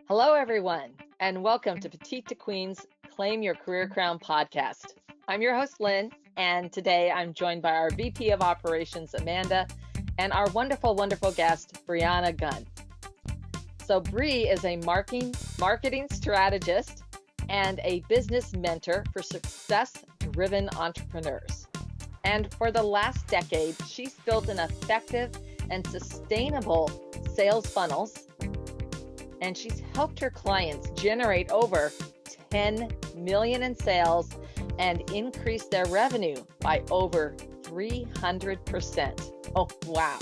Hello, everyone, and welcome to Petite to Queen's Claim Your Career Crown podcast. I'm your host, Lynn, and today I'm joined by our VP of Operations, Amanda, and our wonderful, wonderful guest, Breanna Gunn. So Bree is a marketing strategist and a business mentor for success-driven entrepreneurs. And for the last decade, she's built an effective and sustainable sales funnels, and she's helped her clients generate over 10 million in sales and increase their revenue by over 300%. Oh, wow.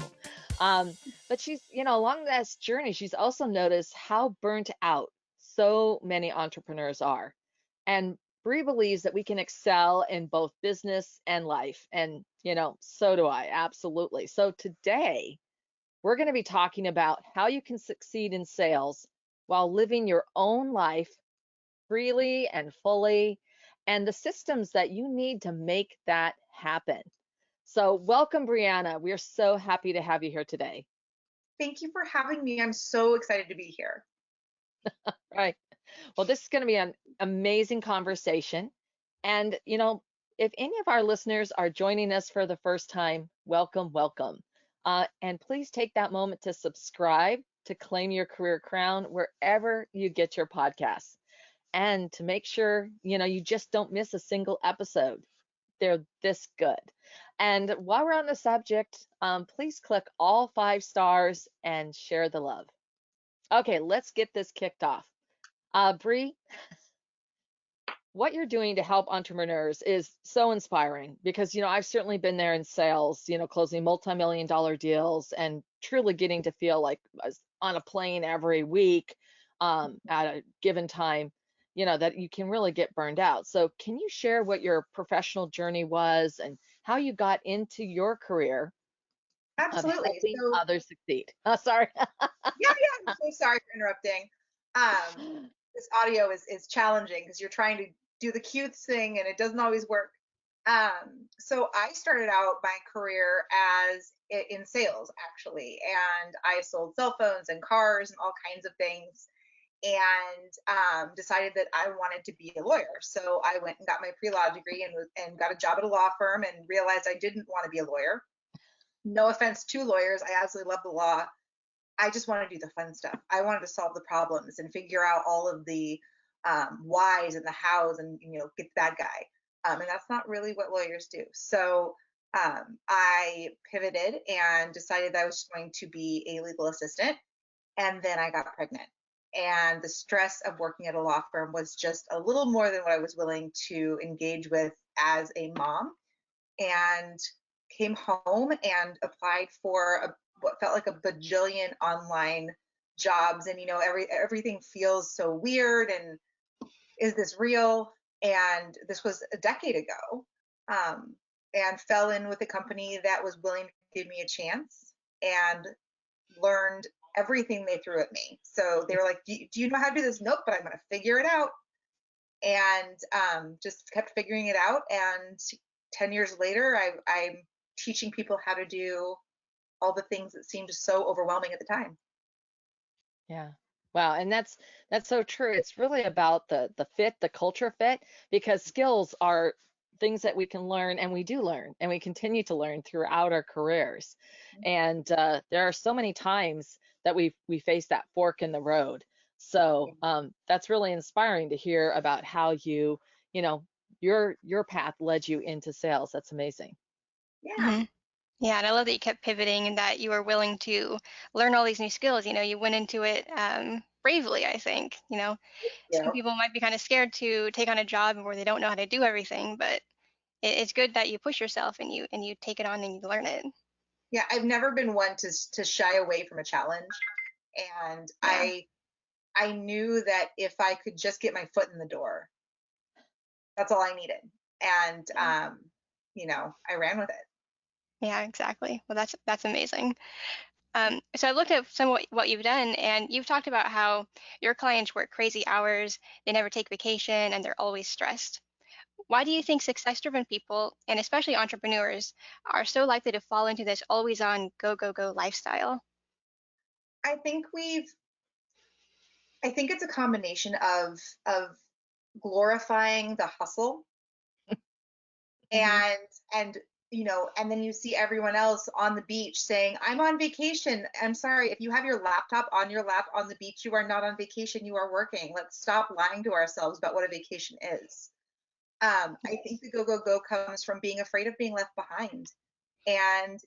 But she's, along this journey, she's also noticed how burnt out so many entrepreneurs are. And Bree believes that we can excel in both business and life. And, so do I, absolutely. So today, we're going to be talking about how you can succeed in sales while living your own life freely and fully, and the systems that you need to make that happen. So welcome, Breanna. We're so happy to have you here today. Thank you for having me. I'm so excited to be here. Right. Well, this is going to be an amazing conversation. And, if any of our listeners are joining us for the first time, welcome, welcome. And please take that moment to subscribe to Claim Your Career Crown wherever you get your podcasts. And to make sure, you just don't miss a single episode. They're this good. And while we're on the subject, please click all 5 stars and share the love. Okay, let's get this kicked off. Bree, what you're doing to help entrepreneurs is so inspiring because, I've certainly been there in sales, closing multi-million-dollar deals and truly getting to feel like I was on a plane every week at a given time, that you can really get burned out. So can you share what your professional journey was and how you got into your career of Absolutely. helping So, others succeed? Oh, sorry. I'm so sorry for interrupting. This audio is challenging because you're trying to do the cute thing and it doesn't always work. So I started out my career as in sales actually, and I sold cell phones and cars and all kinds of things. And decided that I wanted to be a lawyer. So I went and got my pre-law degree and got a job at a law firm and realized I didn't want to be a lawyer. No offense to lawyers, I absolutely love the law. I just want to do the fun stuff. I wanted to solve the problems and figure out all of the whys and the hows and get the bad guy. And that's not really what lawyers do. So I pivoted and decided that I was going to be a legal assistant. And then I got pregnant. And the stress of working at a law firm was just a little more than what I was willing to engage with as a mom. And came home and applied for what felt like a bajillion online jobs. And everything feels so weird. And is this real? And this was a decade ago. And fell in with a company that was willing to give me a chance and learned everything they threw at me. So they were like, do you know how to do this? Nope, but I'm going to figure it out. And just kept figuring it out. And 10 years later, I'm teaching people how to do all the things that seemed so overwhelming at the time. Yeah. Wow. And that's so true. It's really about the fit, the culture fit, because skills are things that we can learn and we do learn and we continue to learn throughout our careers. And there are so many times that we face that fork in the road. So that's really inspiring to hear about how your path led you into sales. That's amazing. Yeah. Mhm. Yeah, and I love that you kept pivoting and that you were willing to learn all these new skills. You went into it bravely, I think. Some Yeah. people might be kind of scared to take on a job where they don't know how to do everything, but it's good that you push yourself and you take it on and you learn it. Yeah. I've never been one to shy away from a challenge. And Yeah. I knew that if I could just get my foot in the door, that's all I needed. And I ran with it. Yeah, exactly. Well, that's amazing. So I looked at some of what you've done, and you've talked about how your clients work crazy hours, they never take vacation, and they're always stressed. Why do you think success-driven people, and especially entrepreneurs, are so likely to fall into this always-on, go, go, go lifestyle? I think I think it's a combination of glorifying the hustle Hmm. and and then you see everyone else on the beach saying, I'm on vacation. I'm sorry, if you have your laptop on your lap on the beach, you are not on vacation, you are working. Let's stop lying to ourselves about what a vacation is. I think the go go go comes from being afraid of being left behind. And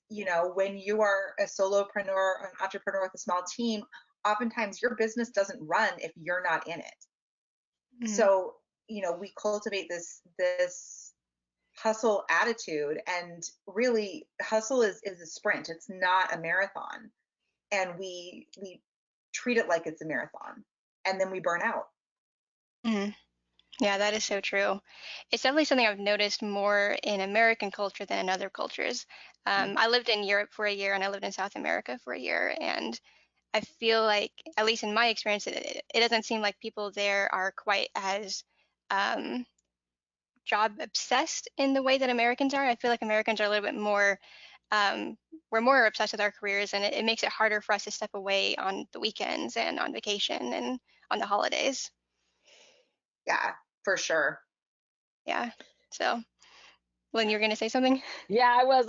when you are a solopreneur or an entrepreneur with a small team, oftentimes your business doesn't run if you're not in it. Hmm. So we cultivate this hustle attitude, and really hustle is a sprint, it's not a marathon, and we treat it like it's a marathon, and then we burn out. Hmm. Yeah, that is so true. It's definitely something I've noticed more in American culture than in other cultures. I lived in Europe for a year and I lived in South America for a year. And I feel like, at least in my experience, it doesn't seem like people there are quite as um, job obsessed in the way that Americans are. I feel like Americans are a little bit more, um, we're more obsessed with our careers, and it makes it harder for us to step away on the weekends and on vacation and on the holidays. Yeah, for sure. Yeah. So, Lynn, you're going to say something? Yeah, I was.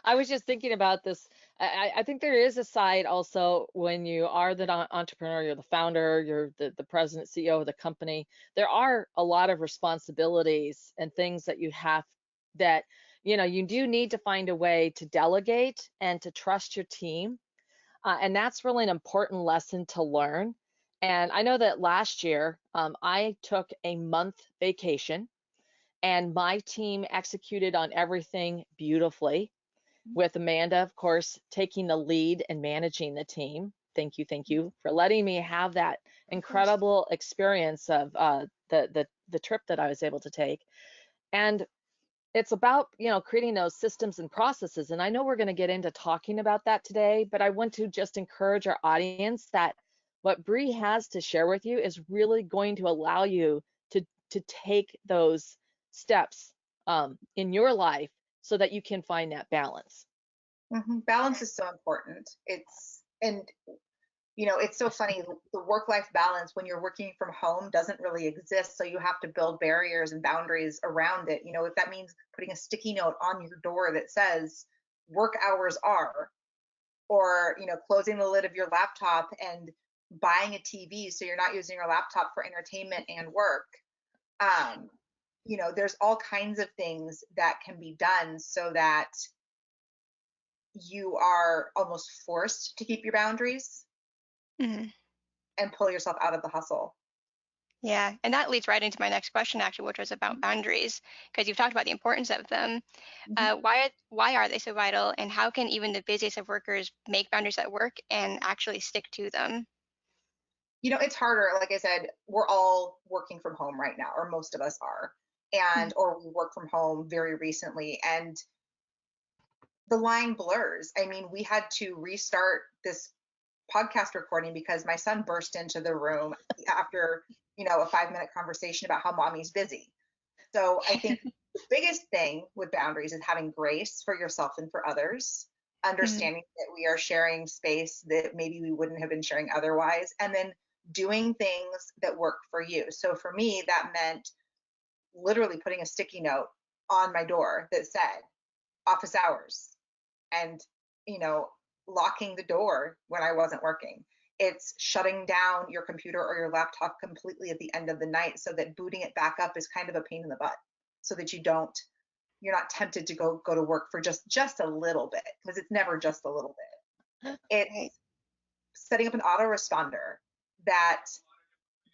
I was just thinking about this. I think there is a side also when you are the entrepreneur, you're the founder, you're the president, CEO of the company. There are a lot of responsibilities and things that you have that, you do need to find a way to delegate and to trust your team. And that's really an important lesson to learn. And I know that last year, I took a month vacation and my team executed on everything beautifully, with Amanda, of course, taking the lead and managing the team. Thank you for letting me have that Of course. incredible experience of the trip that I was able to take. And it's about, creating those systems and processes. And I know we're going to get into talking about that today, but I want to just encourage our audience that what Bree has to share with you is really going to allow you to take those steps in your life so that you can find that balance. Balance is so important. It's so funny. The work life balance when you're working from home doesn't really exist. So you have to build barriers and boundaries around it. If that means putting a sticky note on your door that says work hours are, or, closing the lid of your laptop and buying a TV so you're not using your laptop for entertainment and work. Um, there's all kinds of things that can be done so that you are almost forced to keep your boundaries Mhm. and pull yourself out of the hustle. Yeah, and that leads right into my next question, actually, which was about boundaries, because you've talked about the importance of them. Mhm. Why are they so vital, and how can even the busiest of workers make boundaries at work and actually stick to them? It's harder. Like I said, we're all working from home right now, or most of us are, and Mhm. or we work from home very recently, and the line blurs. I mean, we had to restart this podcast recording because my son burst into the room after, a 5-minute conversation about how mommy's busy. So I think the biggest thing with boundaries is having grace for yourself and for others, Mhm. understanding that we are sharing space that maybe we wouldn't have been sharing otherwise, and then doing things that work for you. So for me, that meant literally putting a sticky note on my door that said office hours, and you know locking the door when I wasn't working. It's shutting down your computer or your laptop completely at the end of the night so that booting it back up is kind of a pain in the butt, so that you're not tempted to go to work for just a little bit, because it's never just a little bit. Right. It's setting up an autoresponder that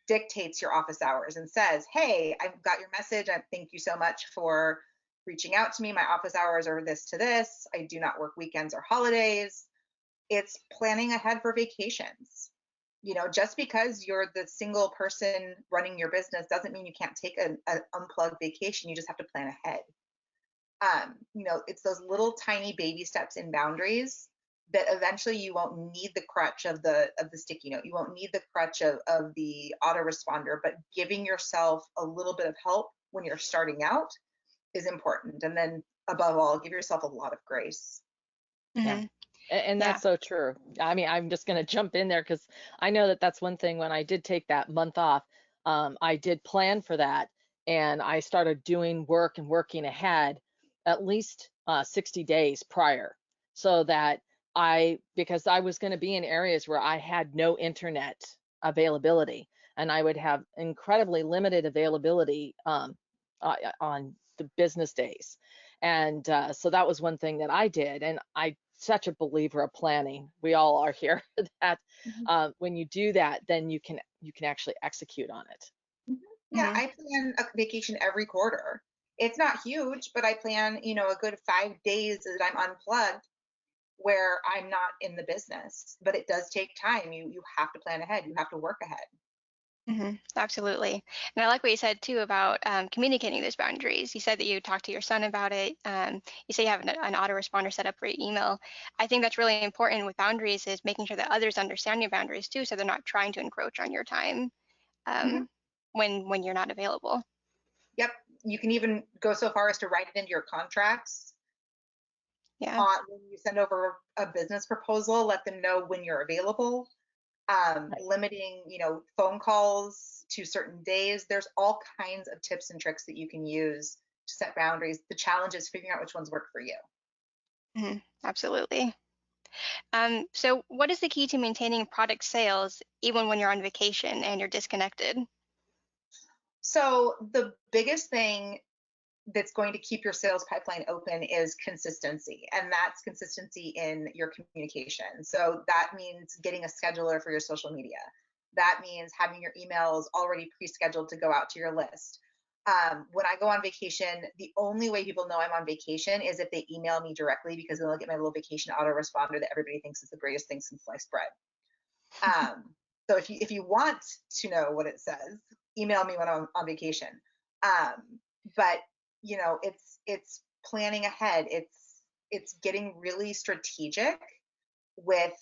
dictates your office hours and says, hey, I've got your message. Thank you so much for reaching out to me. My office hours are this to this. I do not work weekends or holidays. It's planning ahead for vacations. Just because you're the single person running your business doesn't mean you can't take an unplugged vacation. You just have to plan ahead. It's those little tiny baby steps in boundaries that eventually you won't need the crutch of the sticky note. You won't need the crutch of the autoresponder, but giving yourself a little bit of help when you're starting out is important. And then above all, give yourself a lot of grace. Yeah. Mhm. And Yeah. that's so true. I mean, I'm just going to jump in there because I know that that's one thing when I did take that month off, I did plan for that and I started doing work and working ahead at least 60 days prior so that because I was going to be in areas where I had no internet availability and I would have incredibly limited availability on the business days. And so that was one thing that I did. And I such a believer of planning. We all are here that Mhm. when you do that, then you can actually execute on it. Mhm. Yeah, Hmm. I plan a vacation every quarter. It's not huge, but I plan, a good 5 days that I'm unplugged where I'm not in the business. But it does take time. You have to plan ahead. You have to work ahead. Absolutely. And I like what you said too about communicating those boundaries. You said that you talked to your son about it. You say you have an autoresponder set up for your email. I think that's really important with boundaries is making sure that others understand your boundaries too, so they're not trying to encroach on your time Mhm. um, when you're not available. Yep. You can even go so far as to write it into your contracts Yeah. on when you send over a business proposal, let them know when you're available. Right. Limiting, phone calls to certain days. There's all kinds of tips and tricks that you can use to set boundaries. The challenge is figuring out which ones work for you. Absolutely. So, what is the key to maintaining product sales even when you're on vacation and you're disconnected? So the biggest thing that's going to keep your sales pipeline open is consistency, and that's consistency in your communication. So that means getting a scheduler for your social media. That means having your emails already pre-scheduled to go out to your list. When I go on vacation, the only way people know I'm on vacation is if they email me directly, because then they'll get my little vacation autoresponder that everybody thinks is the greatest thing since sliced bread. So if you want to know what it says, email me when I'm on vacation. But it's planning ahead. It's getting really strategic with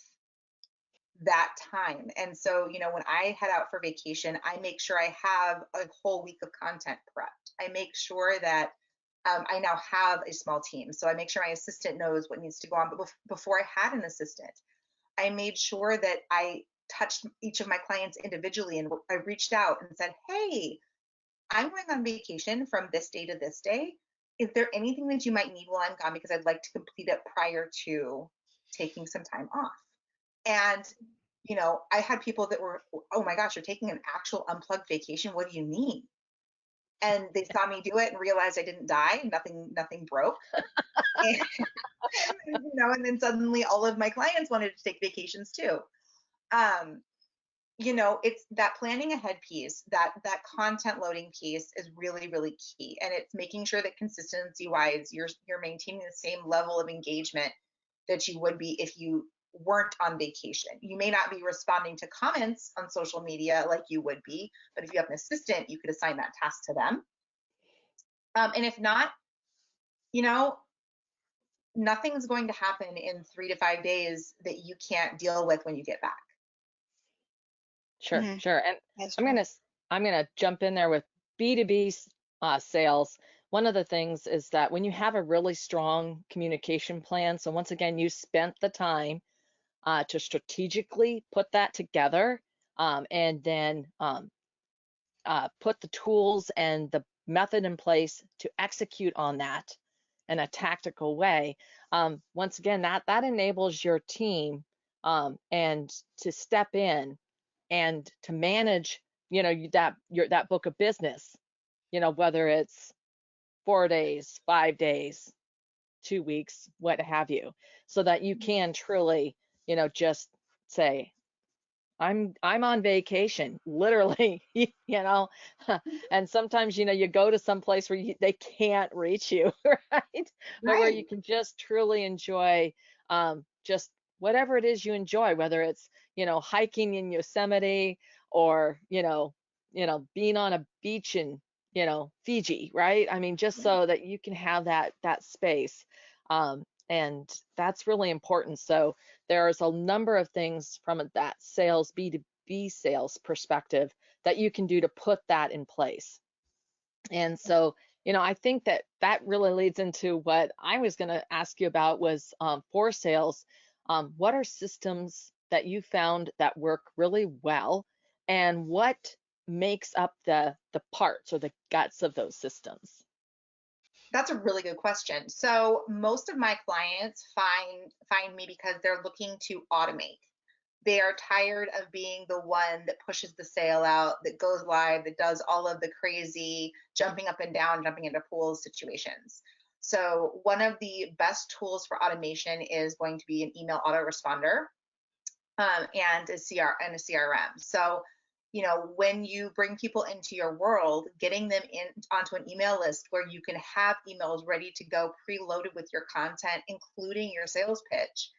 that time. And so, when I head out for vacation, I make sure I have a whole week of content prepped. I make sure that I now have a small team. So I make sure my assistant knows what needs to go on. But before I had an assistant, I made sure that I touched each of my clients individually and I reached out and said, "Hey, I'm going on vacation from this day to this day. Is there anything that you might need while I'm gone? Because I'd like to complete it prior to taking some time off." And, I had people that were, "Oh my gosh, you're taking an actual unplugged vacation. What do you need?" And they saw me do it and realized I didn't die. Nothing broke. And, and then suddenly all of my clients wanted to take vacations too. Um, it's that planning ahead piece, that content loading piece is really, really key. And it's making sure that consistency wise, you're maintaining the same level of engagement that you would be if you weren't on vacation. You may not be responding to comments on social media like you would be, but if you have an assistant, you could assign that task to them. And if not, you know, nothing's going to happen in 3 to 5 days that you can't deal with when you get back. Sure, Hmm. sure. And That's I'm true. gonna I'm gonna jump in there with B2B sales. One of the things is that when you have a really strong communication plan, so once again, you spent the time to strategically put that together, and then put the tools and the method in place to execute on that in a tactical way. Once again, that enables your team and to step in and to manage, that book of business, whether it's 4 days, 5 days, 2 weeks, what have you, so that you can truly, just say, I'm on vacation, literally, and sometimes, you go to some place where they can't reach you, right? But where Right. you can just truly enjoy just whatever it is you enjoy, whether it's, hiking in Yosemite or, being on a beach in, Fiji, right? I mean, just so that you can have that space. And that's really important. So there's a number of things from that sales B2B sales perspective that you can do to put that in place. And so, I think that really leads into what I was going to ask you about was for sales. what are systems that you found that work really well, and what makes up the parts or the guts of those systems? That's a really good question. So most of my clients find me because they're looking to automate. They are tired of being the one that pushes the sale out, that goes live, that does all of the crazy jumping up and down, jumping into pools situations. So one of the best tools for automation is going to be an email autoresponder, and a CRM. So, when you bring people into your world, getting them in onto an email list where you can have emails ready to go, preloaded with your content, including your sales pitch,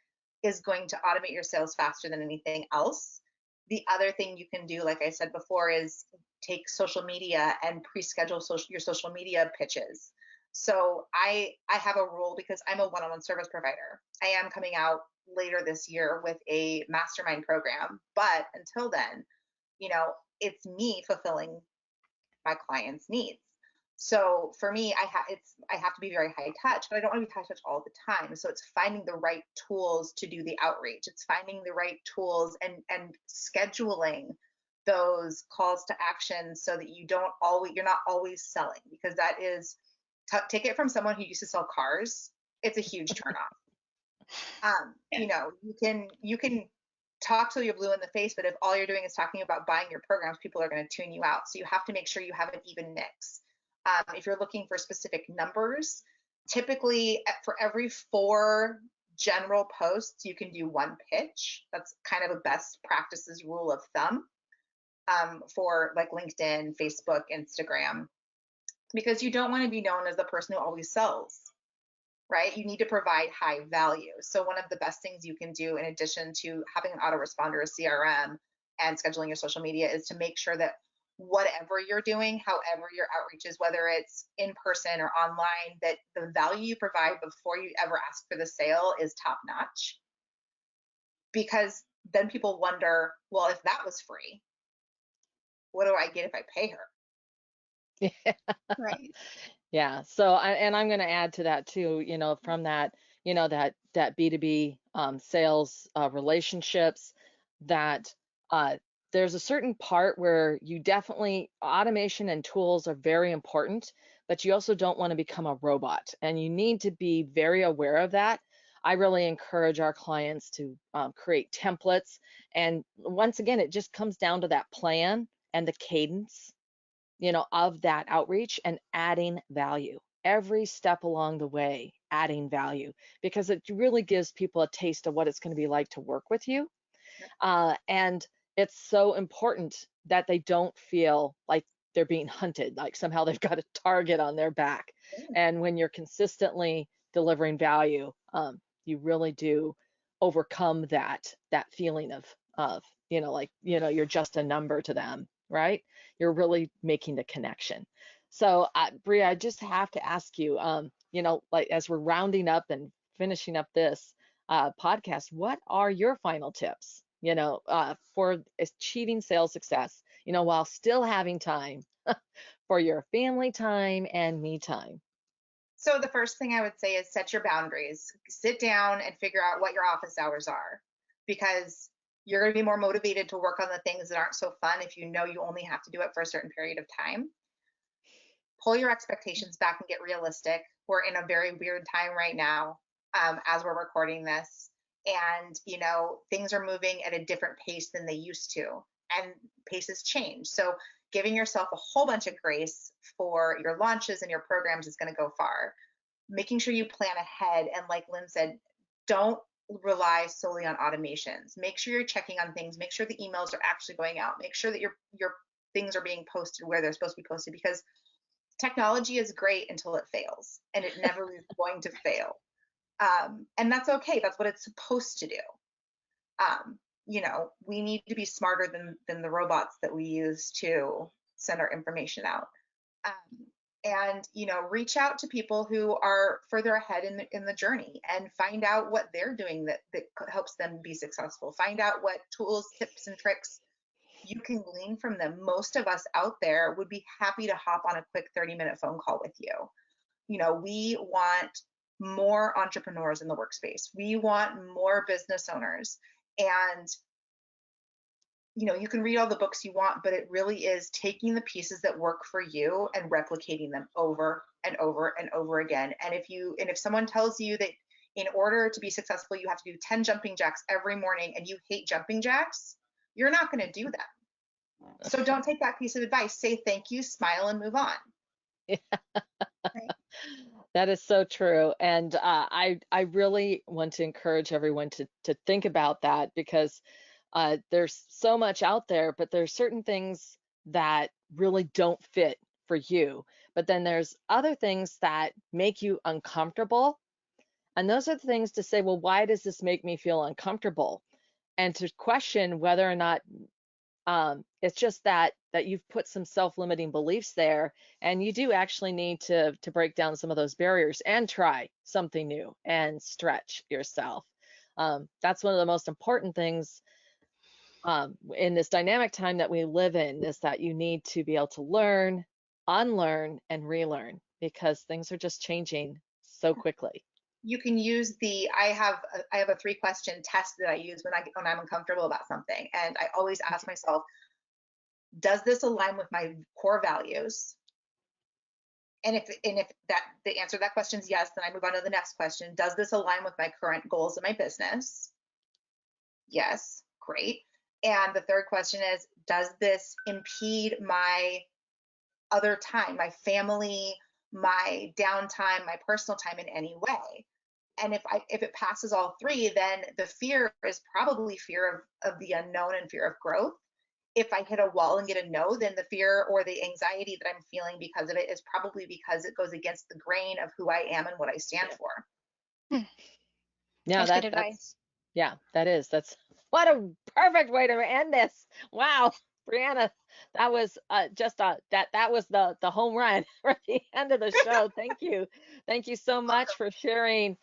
is going to automate your sales faster than anything else. The other thing you can do, like I said before, is take social media and pre-schedule your social media pitches. So I have a rule because I'm a one-on-one service provider. I am coming out later this year with a mastermind program, but until then, you know, it's me fulfilling my clients' needs. So for me, I have to be very high touch, but I don't want to be high touch all the time. So it's finding the right tools to do the outreach. It's finding the right tools and scheduling those calls to action so that you're not always selling, because that is take it from someone who used to sell cars. It's a huge turnoff. You can talk till you're blue in the face, but if all you're doing is talking about buying your programs, people are going to tune you out. So you have to make sure you have an even mix. If you're looking for specific numbers, typically for every 4 general posts, you can do 1 pitch. That's kind of a best practices rule of thumb, for like LinkedIn, Facebook, Instagram, because you don't want to be known as the person who always sells, right? You need to provide high value. So one of the best things you can do in addition to having an autoresponder, a CRM, and scheduling your social media is to make sure that whatever you're doing, however your outreach is, whether it's in person or online, that the value you provide before you ever ask for the sale is top notch. Because then people wonder, well, if that was free, what do I get if I pay her? Right. Yeah. So, and I'm going to add to that too, from that, that B2B sales relationships, that there's a certain part where you definitely, automation and tools are very important, but you also don't want to become a robot, and you need to be very aware of that. I really encourage our clients to create templates. And once again, it just comes down to that plan and the cadence, of that outreach, and adding value every step along the way, adding value, because it really gives people a taste of what it's going to be like to work with you. And it's so important that they don't feel like they're being hunted, like somehow they've got a target on their back. And when you're consistently delivering value, you really do overcome that feeling of you're just a number to them, right? You're really making the connection. So, Bria, I just have to ask you, like as we're rounding up and finishing up this podcast, what are your final tips, for achieving sales success, while still having time for your family time and me time? So the first thing I would say is set your boundaries. Sit down and figure out what your office hours are, because you're going to be more motivated to work on the things that aren't so fun if you know you only have to do it for a certain period of time. Pull your expectations back and get realistic. We're in a very weird time right now, as we're recording this, and things are moving at a different pace than they used to, and paces change. So giving yourself a whole bunch of grace for your launches and your programs is going to go far. Making sure you plan ahead, and like Lynn said, don't rely solely on automations. Make sure you're checking on things. Make sure the emails are actually going out. Make sure that your things are being posted where they're supposed to be posted, because technology is great until it fails, and it never is going to fail. And that's okay. That's what it's supposed to do. We need to be smarter than the robots that we use to send our information out. And reach out to people who are further ahead in the journey, and find out what they're doing that helps them be successful. Find out what tools, tips, and tricks you can glean from them. Most of us out there would be happy to hop on a quick 30-minute phone call with you. We want more entrepreneurs in the workspace. We want more business owners. And you can read all the books you want, but it really is taking the pieces that work for you and replicating them over and over and over again. And if someone tells you that in order to be successful, you have to do 10 jumping jacks every morning and you hate jumping jacks, you're not going to do that. So don't take that piece of advice. Say thank you, smile, and move on. Yeah. Right. That is so true. And I really want to encourage everyone to think about that, because there's so much out there, but there's certain things that really don't fit for you. But then there's other things that make you uncomfortable. And those are the things to say, well, why does this make me feel uncomfortable? And to question whether or not it's just that you've put some self-limiting beliefs there, and you do actually need to break down some of those barriers and try something new and stretch yourself. That's one of the most important things in this dynamic time that we live in, is that you need to be able to learn, unlearn, and relearn, because things are just changing so quickly. You can use I have a 3-question test that I use when I'm uncomfortable about something, and I always ask myself, does this align with my core values? And if the answer to that question is yes, then I move on to the next question. Does this align with my current goals in my business? Yes, great. And the third question is, does this impede my other time, my family, my downtime, my personal time in any way? And if it passes all 3, then the fear is probably fear of the unknown and fear of growth. If I hit a wall and get a no, then the fear or the anxiety that I'm feeling because of it is probably because it goes against the grain of who I am and what I stand for. Yeah, That's good advice. Yeah, that's what a perfect way to end this. Wow, Breanna, that was that was the home run for the end of the show. Thank you so much for sharing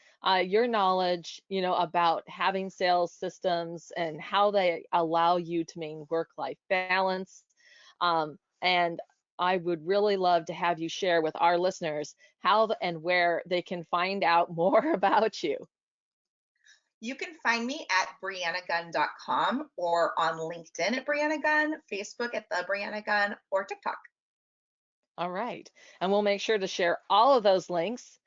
your knowledge, about having sales systems and how they allow you to maintain work-life balance. And I would really love to have you share with our listeners how and where they can find out more about you. You can find me at breannagunn.com or on LinkedIn at Breanna Gunn, Facebook at the Breanna Gunn, or TikTok. All right. And we'll make sure to share all of those links.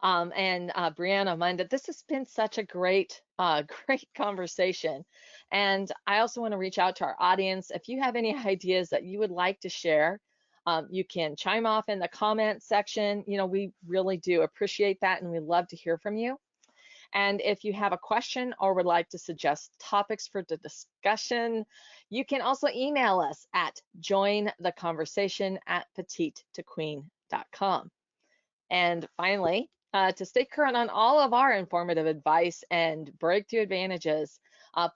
Breanna, Amanda, this has been such a great, great conversation. And I also want to reach out to our audience. If you have any ideas that you would like to share, you can chime off in the comment section. We really do appreciate that, and we love to hear from you. And if you have a question or would like to suggest topics for the discussion, you can also email us at jointheconversation@petitetoqueen.com. And finally, to stay current on all of our informative advice and breakthrough advantages,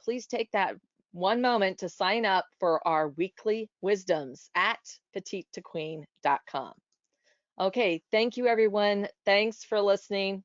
please take that one moment to sign up for our weekly wisdoms at petitetoqueen.com. Okay, thank you, everyone. Thanks for listening.